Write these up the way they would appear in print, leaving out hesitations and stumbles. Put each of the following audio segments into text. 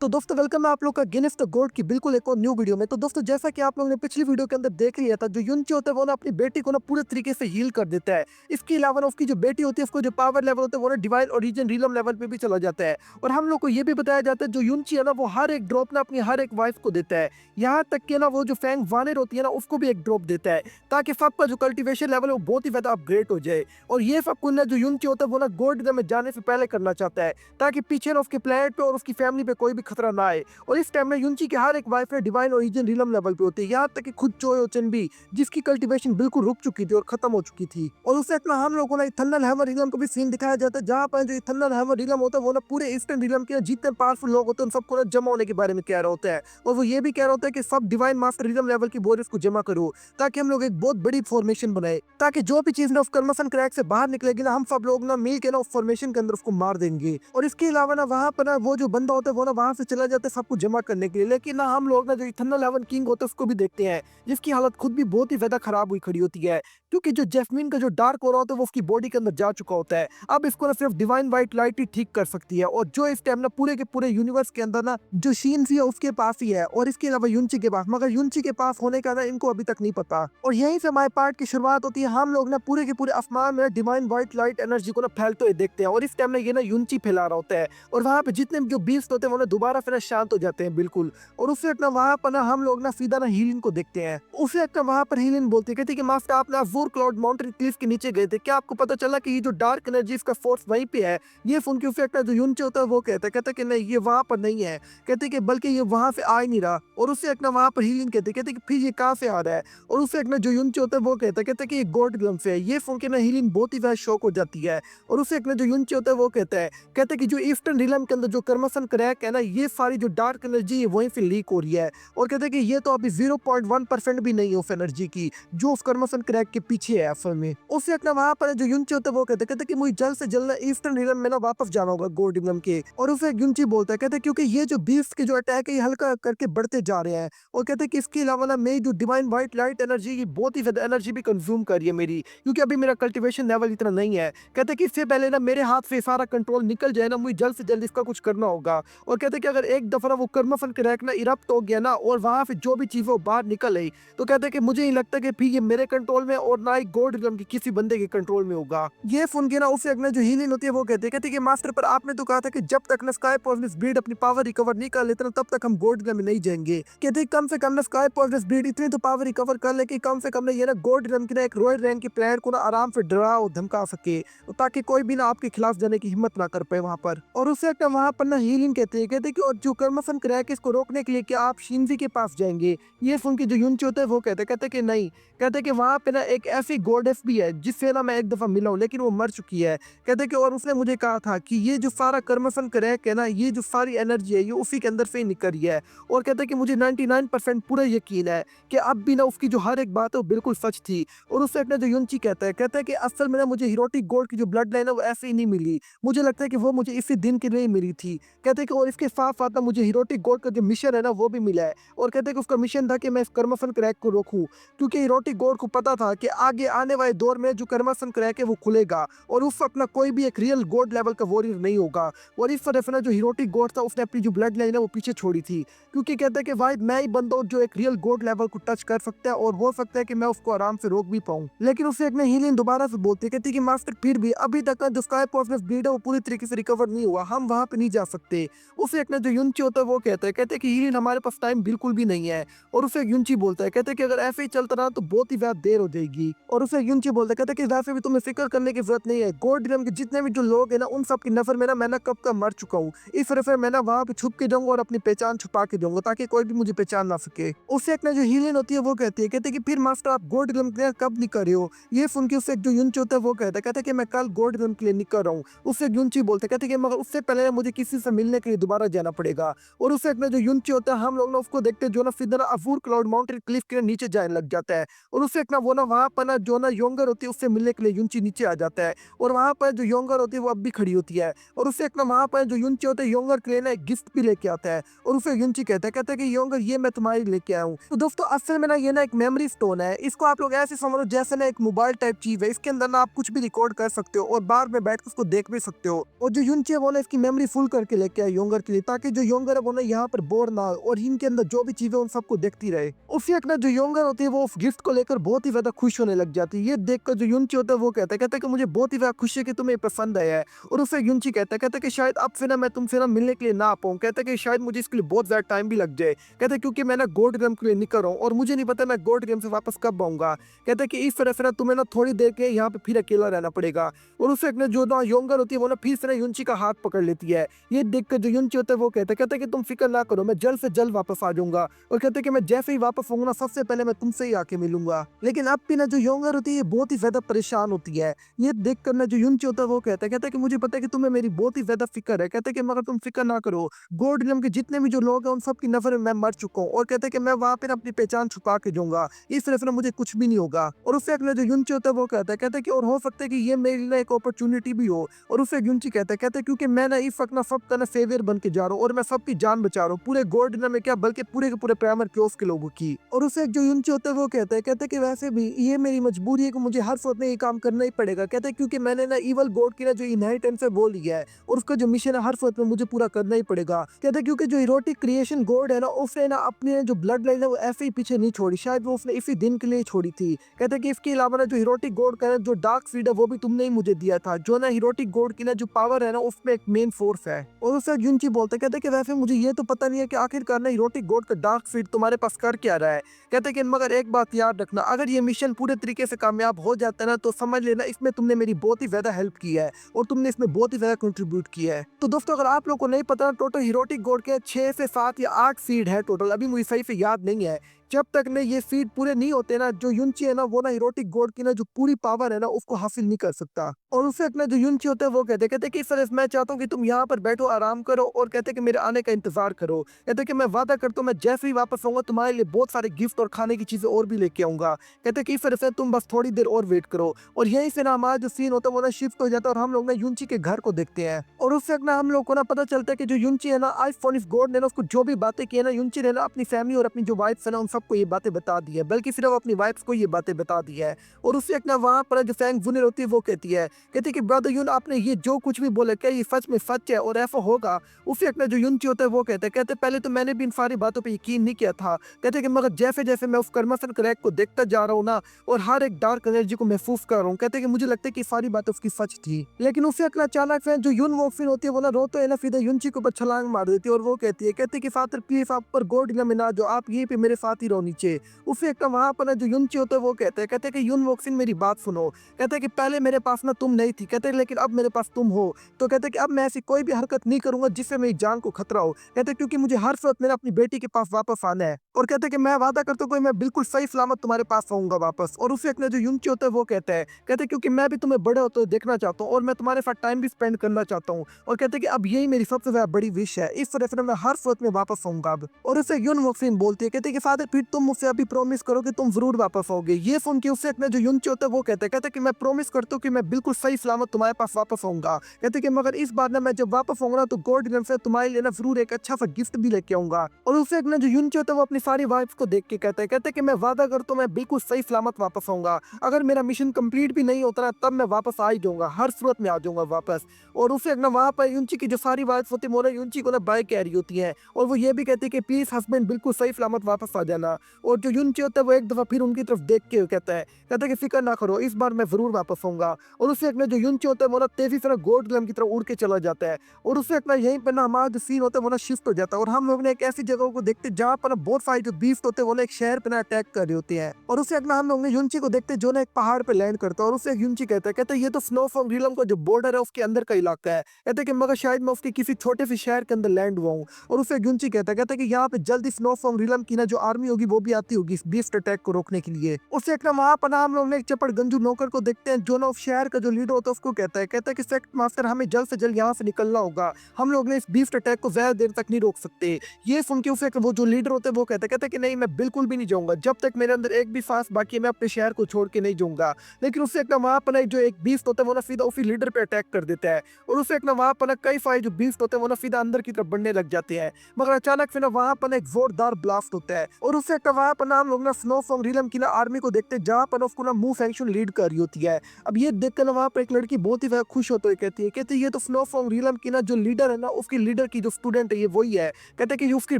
तो दोस्तों वेलकम है आप लोग का गिनेस द गॉड की बिल्कुल एक और न्यू वीडियो में। तो दोस्तों जैसा कि आप लोगों ने पिछली वीडियो के अंदर देख लिया था, जो युनची होता है वो ना अपनी बेटी को ना पूरे तरीके से हील कर देता है। इसके अलावा ना उसकी जो बेटी होती है उसको जो पावर लेवल होता है वो ना डिवाइन ओरिजिन रीलम लेवल पे भी चला जाता है। और हम लोग को ये भी बताया जाता है जो युनची है ना वो हर एक ड्रॉप ना अपनी हर एक वाइफ को देता है। यहाँ तक कि ना वो जो फैंग वानर होती है ना उसको भी एक ड्रॉप देता है, ताकि सबका जो कल्टीवेशन लेवल है वो बहुत ही ज्यादा अपग्रेड हो जाए। और ये सब कुछ ना जो युनची होता है वो ना गोल्ड में जाने से पहले करना चाहता है, ताकि पीछे ना उसके प्लेनेट पे और उसकी फैमिली पे कोई भी खतरा ना आए। और इस टाइम में युनची की हर एक वाइफ है डिवाइन ओरिजिन रिलम लेवल पे होती है, यहाँ तक कि खुद चोय ओचन भी, जिसकी कल्टीवेशन बिल्कुल रुक चुकी थी और खत्म हो चुकी थी। और उससे इतना हम लोगों को ना इथर्नल हैमर रिलम का भी सीन दिखाया जाता है, जहाँ पर जो इथर्नल हैमर रिलम होता है वो ना पूरे ईस्टर्न रिलम के जितने पावरफुल लोग होते हैं उन सबको ना जमा होने के बारे में कह रहा होता है। और वो ये भी कह रहा होता है कि सब डिवाइन मास्टर रिलम लेवल की बोरिस को जमा करो, ताकि हम लोग एक बहुत बड़ी फॉर्मेशन बनाए, ताकि जो भी चीज ना उस कर्मसन क्रैक से बाहर निकलेगी ना हम सब लोग ना मिल के ना उस फॉर्मेशन के अंदर उसको मार देंगे। और इसके अलावा ना वहां पर ना वो जो बंदा होता है वो ना वहां से चला जाता है सबको जमा करने के लिए। लेकिन ना हम लोग ना जो इथर्नल हेवन किंग होता है उसको भी देखते हैं, जिसकी हालत खुद भी बहुत ही ज्यादा खराब हुई खड़ी होती है, क्योंकि जो जेस्मिन का जो डार्क हो रहा होता है वो उसकी बॉडी के अंदर जा चुका होता है। अब इसको ना सिर्फ डिवाइन व्हाइट लाइट ही ठीक कर सकती है, और जो इस टाइम ना पूरे के पूरे यूनिवर्स के अंदर ना जो शीनजी है उसके पास ही है, और इसके अलावा युनची के पास, मगर युनची के पास होने का ना इनको अभी तक नहीं पता। और यहीं से हमारे पार्ट की शुरुआत होती है। हम लोग ना पूरे के पूरे आसमान में डिवाइन व्हाइट लाइट एनर्जी को ना फैलते हुए देखते हैं, और इस टाइम ना ये ना युनची फैला रहा होता है। और वहां पे जितने भी जो बीस्ट होते हैं वो ना दोबारा फिर शांत हो जाते हैं बिल्कुल। और उससे एक ना वहां पर ना हम लोग ना सीधा ना हीलिंग को देखते हैं। उसे एक ना वहां पर हीलिंग बोलती है, कहती है कि मास्टर आप ना अज़ूर क्लाउड माउंटेन क्लिफ के नीचे गए थे, क्या आपको पता चला कि ये जो डार्क एनर्जी इसका फोर्स वहीं पे है? ये सुन के उसे एक ना जो युनची होता है वो कहता है कि नहीं, ये वहां पर नहीं है। कहते हैं कि बल्कि ये वहां से आ ही नहीं रहा। और उससे एक ना वहां पर हीलिंग कहते हैं कि फिर ये कहाँ से आ रहा है? और उससे एक ना जो युनची होता है वो कहता है कि ये गॉड ग्लम से है। ये सुन के ना हीलिंग बहुत ही ज्यादा शौक हो जाती है। और उससे एक ना जो युनची होता है वो कहता है कि जो ईस्टर्न रिलम के अंदर जो कर्मसन क्रैक है ना, ये सारी जो डार्क एनर्जी है वहीं से लीक हो रही है। और कहते हैं कि ये तो अभी 0.1% भी नहीं है उस एनर्जी की जो उस कर्मसन क्रैक के पीछे है असल में। उससे एक ना वहां पर जो युनची होता है वो कहते हैं कि मुझे जल्द से जल्द ईस्टर्न रिलम में ना वापस जाना होगा गोल्ड रिलम के। और उसे युनची बोलता है, कहते हैं क्योंकि ये जो बीस्ट के जो अटैक है ये हल्का करके बढ़ते जा रहे हैं। और कहते हैं कि इसके अलावा ना मेरी जो डिवाइन व्हाइट लाइट एनर्जी ये बहुत ही ज्यादा एनर्जी भी कंज्यूम कर रही है मेरी, क्योंकि अभी मेरा कल्टीवेशन लेवल इतना नहीं है। कहते हैं कि इससे पहले ना मेरे हाथ से सारा कंट्रोल निकल जाए ना, मुझे जल्द से जल्द इसका कुछ करना होगा। और कहते हैं कि अगर एक दफा ना वो कर्मफन क्रैक ना इरप्ट हो गया ना और वहां से जो भी चीजें वो बाहर निकल आई, तो कहते हैं कि मुझे नहीं लगता कि फिर ये मेरे कंट्रोल में और ना ही गोल्ड रिलम की किसी बंदे के कंट्रोल में होगा। ये सुन के ना उसे अगले जो हीलिंग होती है वो कहते हैं कि मास्टर पर आपने तो कहा था कि जब तक ना स्काई पॉइजनस ब्रीड अपनी पावर रिकवर नहीं कर लेते ना तब तक हम गोल्ड रिलम में नहीं जाएंगे। कहते हैं कम से कम ना स्काई पॉइजनस ब्रीड इतनी तो पावर रिकवर कर ले कि कम से कम ना ये ना गोल्ड रिलम की ना एक रॉयल रैंक की प्लेयर को ना आराम से डरा और धमका सके, ताकि कोई भी ना आपके खिलाफ जाने की हिम्मत ना कर पाए वहां पर। और उससे एक वहां पर ना हीलिंग कहते हैं कि और जो कर्मसन क्रैक है इसको रोकने के लिए क्या आप शिनजी के पास जाएंगे? ये सुन के जो युनची होता है वो कहते हैं कि नहीं। कहते हैं कि वहां पे ना एक ऐसी गोडेस भी है जिससे ना मैं एक दफा मिला हूँ, लेकिन वो मर चुकी है। कहते हैं कि और उसने मुझे कहा था कि ये जो सारा कर्मसन क्रैक है ना, ये जो सारी एनर्जी है ये उसी के अंदर से ही निकल रही है। और कहते हैं कि मुझे 99% पूरा यकीन है कि अब भी ना उसकी जो हर एक बात है वो बिल्कुल सच थी। और उससे एक ना जो युनची कहता है कि असल में ना मुझे हीरोटिक गोल्ड की जो ब्लड लाइन है वो ऐसे ही नहीं मिली, मुझे लगता है कि वो मुझे इसी दिन के लिए ही मिली थी। कहते हैं कि और इसके साथ साथ ना मुझे हीरोटिक गोल्ड का जो मिशन है ना वो भी मिला है। और कहते हैं कि उसका मिशन था कि मैं इस कर्मसन क्रैक को रोकूं, क्योंकि हीरोटिक गोल्ड को पता था कि आगे आने वाले दौर में जो कर्मसन क्रैक है वो खुलेगा और उस अपना कोई भी एक रियल गोल्ड लेवल का वॉरियर नहीं होगा। और इस तरह से ना जो हीरोटिक गोल्ड था उसने अपनी जो ब्लड लाइन है वो पीछे छोड़ी थी, क्योंकि कहते हैं कि भाई मैं ही बंदा हूँ जो एक रियल गोल्ड लेवल को टच कर सकता है और हो सकता है कि मैं उसको आराम से रोक भी पाऊँ। लेकिन उसे एक हीलिंग दोबारा से बोलती है, कहती है कि मास्टर फिर भी अभी तक ना जो स्काई पॉइजनस ब्रीड है वो पूरी तरीके से रिकवर नहीं हुआ, हम वहां पे नहीं जा सकते। उसे एक जो युनची होता है वो कहते हैं कि हीलिंग हमारे पास टाइम बिल्कुल भी नहीं है। और उसे युनची बोलता है, कहते हैं कि अगर ऐसे ही चलता रहा तो बहुत ही ज्यादा देर हो जाएगी। और उसे युनची बोलता है, कहते हैं कि वैसे भी तुम्हें फिक्र करने की जरूरत नहीं है, गोल्ड ड्रम के जितने भी जो लोग है ना उन सब की नजर में ना मैं ना कब का मर चुका हूँ। इस तरह से मैं ना वहां पे छुप के जाऊंगा और अपनी पहचान छुपा के जाऊंगा, ताकि कोई भी मुझे पहचान ना सके। उससे एक जो हीलिंग होती है वो कहते हैं कि फिर मास्टर आप गोल्ड ड्रम के लिए कब निकल रहे हो? ये सुन के उससे जो युनची होता है वो कहता है कि मैं कल गोल्ड ड्रम के लिए निकल रहा हूँ। उससे युनची बोलते कहते हैं कि मगर उससे पहले मुझे किसी से मिलने के लिए दोबारा जाना पड़ेगा। और उससे एक जो युनची होता है हम लोग ना उसको देखते हैं जो ना सीधा ना अज़ूर क्लाउड माउंटेन क्लिफ के नीचे जाने लग जाता है। और उससे एक वो ना वहां पर ना जो ना योंगर होती है उससे मिलने के लिए युनची नीचे आ जाता है। और वहां पर जो योंगर होती है वो अब भी खड़ी होती है। और उससे एक वहां पर जो युनची होता है योंगर के लिए ना एक गिफ्ट भी लेके आता है। और उसे युनची कहता है कि योंगर ये मैं तुम्हारे लिए लेके आया हूँ। तो दोस्तों असल में ना ये ना एक मेमोरी स्टोन है, इसको आप लोग ऐसे समझो जैसे ना एक मोबाइल टाइप चीज है। इसके अंदर ना आप कुछ भी रिकॉर्ड कर सकते हो और बार में बैठ कर उसको देख भी सकते हो। और जो युनची है वो ना इसकी मेमोरी फुल करके लेके आया योंगर के लिए, ताकि जो यंगर है वो ना यहाँ पर बोर ना हो और इनके अंदर जो भी चीजें उन सबको देखती रहे। उससे एक ना जो यंगर होती है वो उस गिफ्ट को लेकर बहुत ही ज्यादा खुश होने लग जाती है। ये देखकर जो युनची होता है वो कहता है कि मुझे बहुत ही ज्यादा खुशी है कि तुम्हें पसंद आया है। और उससे युनची कहता है कि शायद अब फिर ना मैं तुमसे ना मिलने के लिए ना आ पाऊँ। कहता है कि शायद मुझे इसके लिए बहुत ज्यादा टाइम भी लग जाए। कहता है क्योंकि मैं ना गोल्ड गेम के लिए निकल रहा हूँ और मुझे नहीं पता मैं गोल्ड गेम से वापस कब आऊंगा। कहता है कि इस तरह से ना तुम्हें ना थोड़ी देर के यहाँ पे फिर अकेला रहना पड़ेगा। और उससे एक ना जो ना यंगर होती है वो ना फिर से ना युनची का हाथ पकड़ लेती है। ये देखकर जो युनची होता है वो कहता है कि तुम फिक्र ना करो, मैं जल्द से जल्द वापस आ जाऊंगा। और कहते हैं कि मैं जैसे ही वापस आऊंगा ना सबसे पहले मैं तुमसे ही आके मिलूंगा। लेकिन अब भी ना जो यंगर होती है बहुत ही ज्यादा परेशान होती है। ये देखकर ना जो युनची होता है वो कहता है कि मुझे पता है कि तुम्हें मेरी बहुत ही ज्यादा फिक्र है। कहते हैं कि मगर तुम फिक्र ना करो, गोल्ड गेम के जितने भी जो लोग हैं उन सबकी नजर में मैं मर चुका हूँ। और कहते हैं कि मैं वहां पर अपनी पहचान छुपा के जाऊंगा, इस तरह से ना मुझे कुछ भी नहीं होगा। और उससे अगले जो युनची होता है वो कहता है कि और हो सकता है कि ये मेरे लिए एक अपॉर्चुनिटी भी हो। और उससे युनची कहता है क्योंकि मैं ना इस वक्त ना सबका ना फेवियर बन के जा रहा हूँ और मैं सबकी जान बचा रहा हूँ, पूरे गोल्ड गेम में क्या बल्कि पूरे के पूरे प्राइमर क्योस के लोगों की। और उससे जो युनची होता है वो कहता है कि वैसे भी ये मेरी मजबूरी है कि मुझे हर वक्त में ये काम करना ही पड़ेगा। कहता है क्योंकि मैंने ना इवल गॉड की ना जो इनहेरिटेंस है वो लिया है और उसका जो मिशन है हर वक्त में मुझे पूरा करना ही पड़ेगा। कहता है क्योंकि जो इरोटिक क्रिएशन गॉड है ना उसने ना अपने जो ब्लड लाइन है वो ऐसे ही पीछे नहीं छोड़ी, शायद वो उसने इसी दिन के लिए छोड़ी थी। कहता है कि इसके अलावा ना जो हिरोटिक गॉड का जो डार्क सीड है वो भी तुमने ही मुझे दिया था, जो ना हिरोटिक गॉड की ना जो पावर है ना उसमें एक मेन फोर्स है। और उससे युनची बोलता है कहता है कि वैसे मुझे ये तो पता नहीं है कि आखिरकार ना हिरोटिक गॉड का डार्क सीड तुम्हारे पास कर क्या रहा है। कहते हैं कि मगर एक बात याद रखना, अगर ये मिशन पूरे तरीके से कामयाब हो जाता है ना तो समझ लेना इसमें तुमने मेरी बहुत ही ज्यादा हेल्प की है और तुमने इसमें बहुत ही ज्यादा कंट्रीब्यूट किया है। तो दोस्तों अगर आप लोग को नहीं पता टोटल हिरोटिक गॉड के 6 से 7 या 8 सीड है टोटल, अभी मुझे सही से याद नहीं है। जब तक ने ये सीड पूरे नहीं होते ना जो युनची है ना वो ना हिरोटिक गॉड की ना जो पूरी पावर है ना उसको हासिल नहीं कर सकता। और उससे अपना जो युनची होता है वो कहते हैं कि इस तरह से मैं चाहता हूँ कि तुम यहाँ पर बैठो आराम करो और कहते हैं कि मेरे आने का इंतजार करो। कहते हैं कि मैं वादा करता हूँ मैं जैसे ही वापस आऊंगा तुम्हारे लिए बहुत सारे गिफ्ट और खाने की चीजें और भी लेके आऊंगा। कहते हैं कि इस तरह से तुम बस थोड़ी देर और वेट करो। और यहीं से ना हमारा जो सीन होता है वो ना शिफ्ट हो जाता है और हम लोग ना युनची के घर को देखते हैं। और उससे अपना हम लोग को ना पता चलता है कि जो युनची है ना आई फोन गॉड ने ना उसको जो भी बातें की है ना युनची ने ना अपनी फैमिली और अपनी जो वाइफ है ना उन सबको ये बातें बता दी है, बल्कि सिर्फ अपनी वाइफ को ये बातें बता दी है। और उससे एक ना वहां पर जो फैंग वुनर होती है वो कहती है कि ब्रदर युन आपने ये जो कुछ भी बोला क्या ये सच में सच है और ऐसा होगा। उससे एक ना जो युनची होता है वो कहते पहले तो मैंने भी इन सारी बातों पर यकीन नहीं किया था। कहते कि मगर जैसे जैसे मैं उस कर्मसन क्रैक को देखता जा रहा हूँ ना और हर एक डार्क एनर्जी को महसूस कर रहा हूँ, कहते कि मुझे लगता है कि सारी बातें उसकी सच थी। लेकिन उससे एक अचानक से जो युन वोक्सिन होती है वो ना रोते है ना सीधे युनची के ऊपर छलांग मार देती है और वो कहती है कि फादर प्लीज आप पर गोल्ड ना मिला जो आप यहीं पे मेरे साथ ही रहो नीचे। उससे एक वहां पर जो युनची होता है वो कहते हैं कि युन वोक्सिन मेरी बात सुनो। कहते हैं कि पहले मेरे पास ना तुम नहीं थी, कहते हैं लेकिन अब मेरे पास तुम हो। तो कहते हैं कि अब मैं ऐसी कोई भी हरकत नहीं करूंगा जिससे मेरी जान को खतरा हो। कहते हैं क्योंकि मुझे हर वक्त मेरे अपनी बेटी के पास वापस आना है। और कहते हैं कि मैं वादा करता हूँ कि मैं बिल्कुल सही सलामत तुम्हारे पास आऊंगा वापस। और उससे एक जो युनची होता है वो कहते हैं क्योंकि मैं भी तुम्हें बड़े होते हुए देखना चाहता हूँ और मैं तुम्हारे साथ टाइम भी स्पेंड करना चाहता हूँ। और कहते हैं कि अब यही मेरी सबसे ज्यादा बड़ी विश है, इस तरह से मैं हर वक्त में वापस आऊंगा अब। और उससे युन वोक्सिन बोलती है कहते हैं कि फादर फिर तुम मुझसे अभी प्रॉमिस करो कि तुम जरूर वापस आओगे। ये सुन के उससे जो युनची होता है वो कहते हैं कि मैं प्रॉमिस करता हूँ कि मैं बिल्कुल सही सलामत तुम्हारे पास वापस आऊंगा। कहते हैं कि मगर इस बार ना मैं जब वापस आऊंगा तो गोल्ड गेम से तुम्हारे लिए ना जरूर एक अच्छा सा गिफ्ट भी लेके आऊंगा। और उससे जो युनची होता है वो अपनी सारी वाइफ को देख के कहते हैं कि मैं वादा करता हूँ मैं बिल्कुल सही सलामत वापस आऊंगा। अगर मेरा मिशन कंप्लीट भी नहीं होता ना तब मैं वापस आ ही जाऊंगा, हर सूरत में आ जाऊंगा वापस। और उससे वहां पर युनची की जो सारी वाइफ होती है वो ना युनची को ना बाय कह रही होती है और वो ये भी कहती है कि प्लीज हस्बैंड बिल्कुल सही सलामत वापस आ जाना। और जो युनची होता है वो एक दफा फिर उनकी तरफ देख के कहता है कि फिक्र ना करो इस बार मैं जरूर वापस आऊंगा। और उससे जो युनची होता है वो ना तेजी से गोल्ड ग्लैम की तरफ उड़ के चला जाता है। और उससे यहीं पर ना हमारा जो सीन होता है वो ना शिफ्ट हो जाता है और हम लोग ने एक ऐसी जगह को देखते हैं जहाँ पर बहुत सारे जो बीस्ट होते हैं वो ना एक शहर पे ना अटैक कर रहे होते हैं। और उससे हम लोग ने युनची को देखते हैं जो ना एक पहाड़ पे लैंड करता है और उससे युनची कहता है ये तो स्नो फ्रॉम रिलम का जो बॉर्डर है उसके अंदर का इलाका है। कहते हैं कि मगर शायद मैं उसके किसी छोटे से शहर के अंदर लैंड हुआ हूँ। और उससे युनची कहता है कि यहाँ पे जल्दी स्नो फ्रॉम रिलम की ना जो आर्मी होगी वो भी आती होगी इस बीस्ट अटैक को रोकने के लिए। उससे वहां पर हम लोग ने एक चपड़ गंजू नौकर को देखते हैं जो ना उस शहर का जो लीडर होता है उसको कहता है कि सेक्ट मास्टर हमें जल्द से जल्द यहाँ से निकलना होगा, हम लोग ने इस बीस्ट अटैक को ज्यादा देर तक नहीं रोक सकते। ये सुन के उसे वो जो लीडर होते हैं वो कहते हैं कि नहीं मैं बिल्कुल भी नहीं जाऊंगा, जब तक मेरे अंदर एक भी सांस बाकी है मैं अपने शहर को छोड़ के नहीं जाऊंगा। लेकिन उससे वहां पर जो एक बीस्ट होता है वो ना सीधा उसी लीडर पे अटैक कर देता है और उससे वहां पर कई सारे जो बीस्ट होते हैं वो ना सीधा अंदर की तरफ बढ़ने लग जाते हैं। मगर अचानक से ना वहां पर एक जोरदार ब्लास्ट होता है और उससे एक वहाँ पर ना हम लोग ना स्नो फ्रॉम रिलम की ना आर्मी को देखते हैं, जहाँ पर ना उसको ना मू फैंक्शन लीड कर रही होती है। अब ये देखकर ना वहाँ पर एक लड़की बहुत ही खुश होते हुए कहती है ये तो स्नो फ्रॉम रिलम की ना जो लीडर है ना, उसकी लीडर की जो स्टूडेंट है ये वही है। कहते हैं कि ये उसकी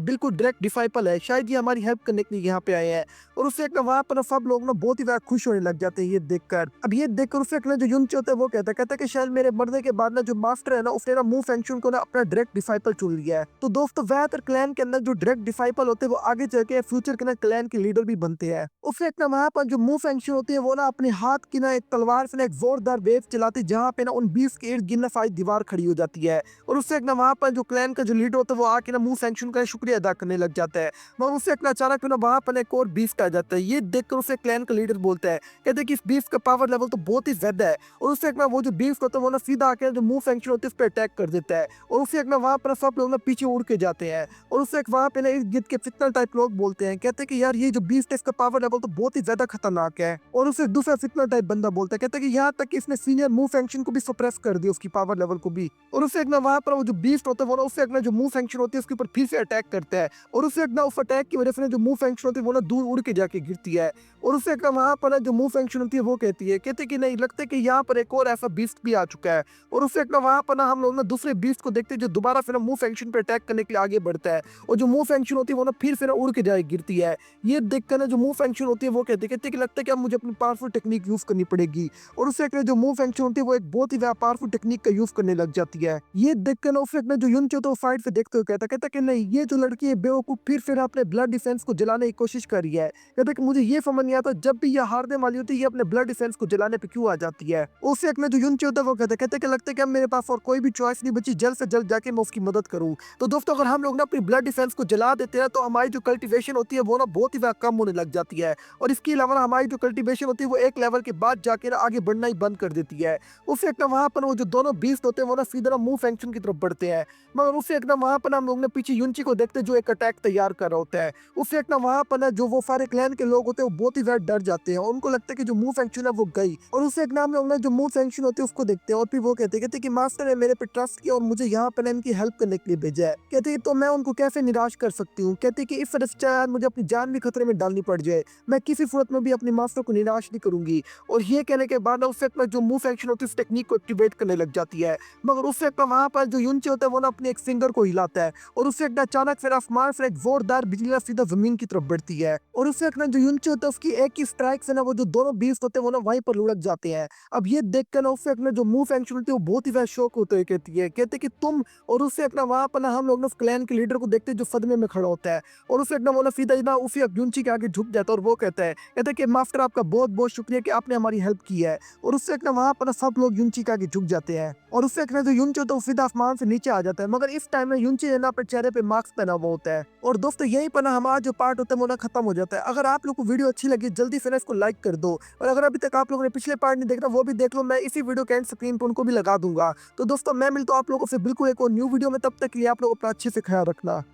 बिल्कुल डायरेक्ट डिसाइपल है, शायद ये हमारी हेल्प करने के लिए यहाँ पे आए हैं। और उससे एक ना वहाँ पर ना सब लोग ना बहुत ही खुश होने लग जाते हैं ये देखकर। अब ये देखकर उससे एक ना जो युनची होता है वो कहता है कि शायद मेरे मरने के बाद ना जो मास्टर है ना उसने ना मू फैंक्शन को ना अपना डायरेक्ट डिसाइपल चुन लिया है। तो दोस्तों ज्यादातर क्लैन के अंदर जो डायरेक्ट डिसाइपल होते हैं वो आगे चल के फ्यूचर के ना क्लैन के लीडर भी बनते हैं। उससे एक ना वहाँ पर जो मू फैंक्शन होती है वो ना अपने हाथ की ना एक तलवार से ना एक जोरदार वेव चलाती है, जहाँ पे ना उन 20 के इर्द गिर्द ना सारी दीवार खड़ी हो जाती है। और उससे एक ना वहाँ पर जो क्लैन का जो लीडर होता है वो आके ना मू फैंक्शन का शुक्रिया अदा करने लग जाता है। मगर उससे एक ना अचानक ना वहाँ पर एक और बीस्ट आ जाता है। ये देखकर उसे क्लैन का लीडर बोलता है, कहते हैं कि इस बीस्ट का पावर लेवल तो बहुत ही ज्यादा है। और उससे एक ना वो जो बीस्ट होता है वो ना सीधा आके जो मू फैंक्शन होती है उस पर अटैक कर देता है। और उससे एक ना वहाँ पर सब लोग ना पीछे उड़ के जाते हैं। और उससे एक वहाँ पे ना इस गिद्ध के फिक्शनल टाइप लोग बोलते हैं, कहते हैं कि यार ये जो बीस्ट है इसका पावर लेवल तो बहुत ही ज्यादा खतरनाक है। और उससे दूसरा फिक्शनल टाइप बंदा बोलता है, कहता है कि यहाँ तक कि इसने सीनियर मूव फंक्शन को भी सप्रेस कर दिया, उसकी पावर लेवल को भी। और उससे एक ना वहाँ पर वो जो बीस्ट होता है वो ना उससे एक ना जो मूव फंक्शन होती है उसके ऊपर फिर से अटैक करता है। और उससे एक ना उस अटैक की वजह से जो मूव फंक्शन होती है वो ना दूर उड़ के जाके गिरती है। और उससे एक ना वहाँ पर ना जो मूव फंक्शन होती है वो कहते कि नहीं, लगता है कि यहाँ पर एक और ऐसा बीस्ट भी आ चुका है। और उससे एक ना वहाँ पर ना हम लोग ना दूसरे बीस्ट को देखते हैं जो दोबारा फिर मूव फंक्शन पे अटैक करने के लिए आगे बढ़ता है। और जो मूव फंक्शन होती है वो ना फिर उड़ के जाए गिरती है। ये देखकर ना जो मूव फंक्शन होती है वो कहते हैं कि लगता है कि अब मुझे अपनी पावरफुल टेक्निक यूज करनी पड़ेगी। और उससे एक ना जो मूव फंक्शन होती है वो एक बहुत ही पावरफुल टेक्निक का यूज करने लग जाती है। ये देखकर ना उससे एक ना जो युनची होता है वो फाइट से देखते हुए कहता है कि नहीं, ये जो लड़की है बेवकूफ फिर अपने ब्लड डिफेंस को जलाने की कोशिश कर रही है। कहता है कि मुझे ये समझ नहीं आता जब भी ये हारने वाली होती है ये अपने ब्लड डिफेंस को जलाने पे क्यों आ जाती है। उससे एक ना जो युनची होता है वो कहता है कि लगता है कि अब मेरे पास और कोई भी चॉइस नहीं बची, जल्द से जल्द जाके मैं उसकी मदद करूं। तो दोस्तों अगर हम लोग ना अपनी ब्लड डिफेंस को जला देते हैं तो हमारी जो कल्टीवेशन होती है वो ना बहुत ही कम होने लग जाती है। और इसके अलावा हमारी जो कल्टीवेशन होती है वो एक लेवल के बाद जाके ना आगे बढ़ना ही बंद कर देती है। उससे एक ना वहाँ पर वो जो दोनों बीस्ट होते हैं वो ना सीधा मूव फंक्शन की तरफ बढ़ते हैं। मगर उससे एक ना वहाँ पर हम लोग ने पीछे युनची को देखते जो एक अटैक तैयार कर रहा होता है। उससे एक ना वहाँ पर ना जो वो सारे क्लैन के लोग होते हैं वो बहुत ही ज्यादा डर जाते हैं और उनको लगता है कि जो मूव फंक्शन है वो गई। और उससे एक ना हम लोग ना जो मूव फंक्शन होती है उसको देखते हैं और फिर वो कहते हैं कि मास्टर ने मेरे पे ट्रस्ट किया और मुझे यहाँ पर इनकी हेल्प करने के लिए भेजा है। कहते हैं तो मैं उनको कैसे निराश कर सकती हूँ। कहते हैं कि इस तरह से चाहे मुझे अपनी जान भी खतरे में डालनी पड़ जाए, मैं किसी सूरत में भी अपने मास्टर को निराश नहीं करूंगी। और ये कहने के बाद उससे एक ना जो मूव फंक्शन होती है उस टेक्निक को एक्टिवेट करने लग जाती है। मगर उससे एक ना वहाँ पर जो युनची होता है वो ना अपने एक फिंगर को हिलाता है और उससे एक ना अचानक फिर आसमान से एक जोरदार बिजली सीधा जमीन की तरफ बढ़ती है। और उससे एक ना जो युनची होता है उसकी एक ही स्ट्राइक से ना वो जो दोनों बीस्ट होते हैं वो ना वहीं पर लुढ़क जाते हैं। अब ये देखकर ना उससे एक ना जो मूव फंक्शन होती है वो बहुत ही ज्यादा शौक होते हैं, कहते कि तुम। और उससे एक ना वहाँ पर ना हम लोग ना क्लैन के लीडर को देखते हैं जो सदमे में खड़ा होता है। और उससे एक ना वो ना सीधा ना उसी युनची के आगे झुक जाता है और वो कहता है कि मास्टर आपका बहुत बहुत शुक्रिया कि आपने हमारी हेल्प की है। और उससे एक ना वहाँ पर ना सब लोग युनची के आगे झुक जाते हैं और उससे एक ना जो युनची होता है वो सीधा आसमान से नीचे आ जाता है। मगर इस टाइम में युनची ने ना अपने चेहरे पे मास्क पहना हुआ होता है। और दोस्तों यहीं पर ना हमारा जो पार्ट होता है वो ना खत्म हो जाता है। अगर आप लोग को वीडियो अच्छी लगी जल्दी से ना इसको लाइक कर दो और अगर अभी तक आप लोगों ने पिछले पार्ट नहीं देखा वो भी देख लो, मैं इसी वीडियो के एंड स्क्रीन पर उनको भी लगा दूंगा। तो दोस्तों मैं मिलता हूँ आप लोगों से बिल्कुल एक और न्यू वीडियो में, तब तक के लिए आप लोग अपना अच्छे से ख्याल रखना।